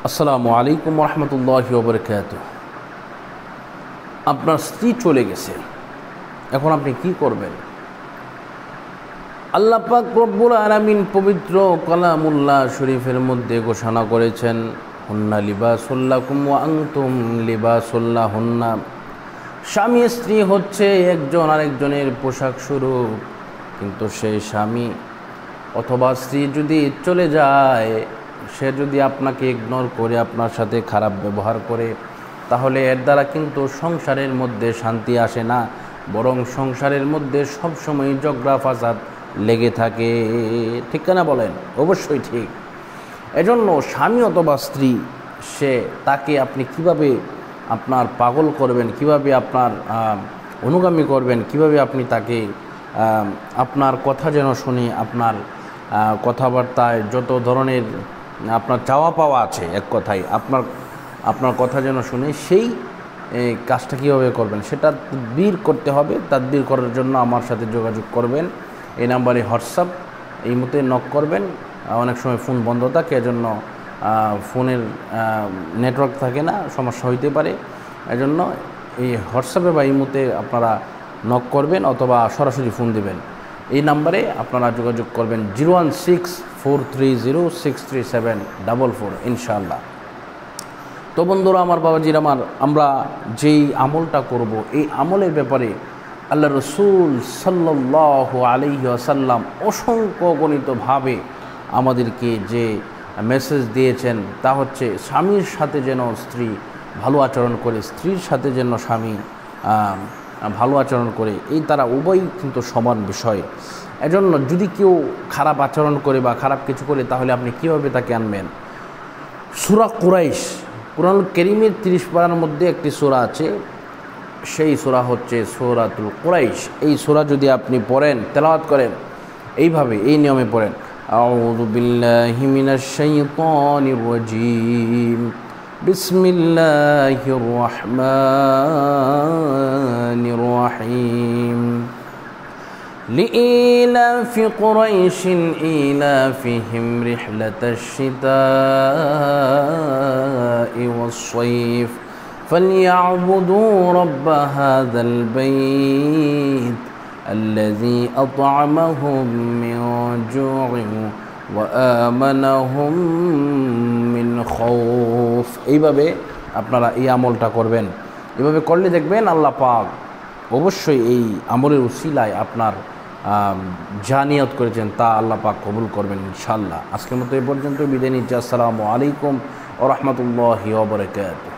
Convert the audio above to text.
আসসালামু আলাইকুম রহমতুল্লাহি ওয়া বারাকাতুহু। আপনার স্ত্রী চলে গেছে, এখন আপনি কি করবেন? আল্লাহ পাক রব্বুল আলামিন পবিত্র কালামুল্লাহ শরীফের মধ্যে ঘোষণা করেছেন, হুন্না লিবাসুল লাকুম ওয়া আনতুম লিবাসুল লাহুন্না। স্বামী স্ত্রী হচ্ছে একজন আরেকজনের পোশাক স্বরূপ, কিন্তু সেই স্বামী অথবা স্ত্রী যদি চলে যায়, সে যদি আপনাকে ইগনোর করে আপনার সাথে খারাপ ব্যবহার করে, তাহলে এর দ্বারা কিন্তু সংসারের মধ্যে শান্তি আসে না, বরং সংসারের মধ্যে সবসময় ঝগড়া ফাসাদ লেগে থাকে। ঠিক না বলেন? অবশ্যই ঠিক। এজন্য স্বামী অথবা স্ত্রী, তাকে আপনি কিভাবে আপনার পাগল করবেন, কিভাবে আপনার অনুগামী করবেন, কিভাবে আপনি তাকে আপনার কথা যেন শুনে, আপনার কথাবার্তায় যত ধরনের আপনার চাওয়া পাওয়া আছে, এক কথায় আপনার কথা যেন শুনে, সেই কাজটা কীভাবে করবেন সেটা তাদবীর করতে হবে। তাদবীর করার জন্য আমার সাথে যোগাযোগ করবেন, এই নাম্বারে হোয়াটসঅ্যাপ, এই মতে নক করবেন। অনেক সময় ফোন বন্ধ থাকে, এজন্য ফোনের নেটওয়ার্ক থাকে না, সমস্যা হইতে পারে। এজন্য এই হোয়াটসঅ্যাপে বা এই মতে আপনারা নক করবেন অথবা সরাসরি ফোন দেবেন। এই নাম্বারে আপনারা যোগাযোগ করবেন 016-430-63744, ইনশাআল্লাহ। তো বন্ধুরা আমার, বাবাজির আমার, আমরা যেই আমলটা করব, এই আমলের ব্যাপারে আল্লাহ রসুল সাল্লাল্লাহু আলাইহি ওয়াসাল্লাম অসংখ্য গণিতভাবে আমাদেরকে যে মেসেজ দিয়েছেন, তা হচ্ছে স্বামীর সাথে যেন স্ত্রী ভালো আচরণ করে, স্ত্রীর সাথে যেন স্বামী ভালো আচরণ করে, এই তারা উভয়ই কিন্তু সমান বিষয়। এজন্য যদি কেউ খারাপ আচরণ করে বা খারাপ কিছু করে, তাহলে আপনি কীভাবে তাকে আনবেন? সূরা কুরাইশ, কুরআনুল কারীমের 30 পারার মধ্যে একটি সূরা আছে, সেই সূরা হচ্ছে সূরাতুল কুরাইশ। এই সূরা যদি আপনি পড়েন, তেলাওয়াত করেন, এইভাবে এই নিয়মে পড়েন, আউযু বিল্লাহি মিনাশ শাইতানির রাজীম, বিসমিল্লাহির রহমানির রহিম, لإيلاف قريش إيلافهم رحلة الشتاء والصيف فليعبدوا رب هذا البيت الذي أطعمهم من جوع وآمنهم من خوف। এইভাবে আপনারা এই আমলটা করবেন। এভাবে করলে দেখবেন আল্লাহ পাক অবশ্যই এই আমলের উসিলায় আপনার যা নিয়ত করেছেন তা আল্লাহ পাক কবুল করবেন ইনশাআল্লাহ। আজকের মতো এই পর্যন্ত বিদায় নিচ্ছি। আসসালামু আলাইকুম ওয়া রাহমাতুল্লাহি ওয়া বারাকাতুহু।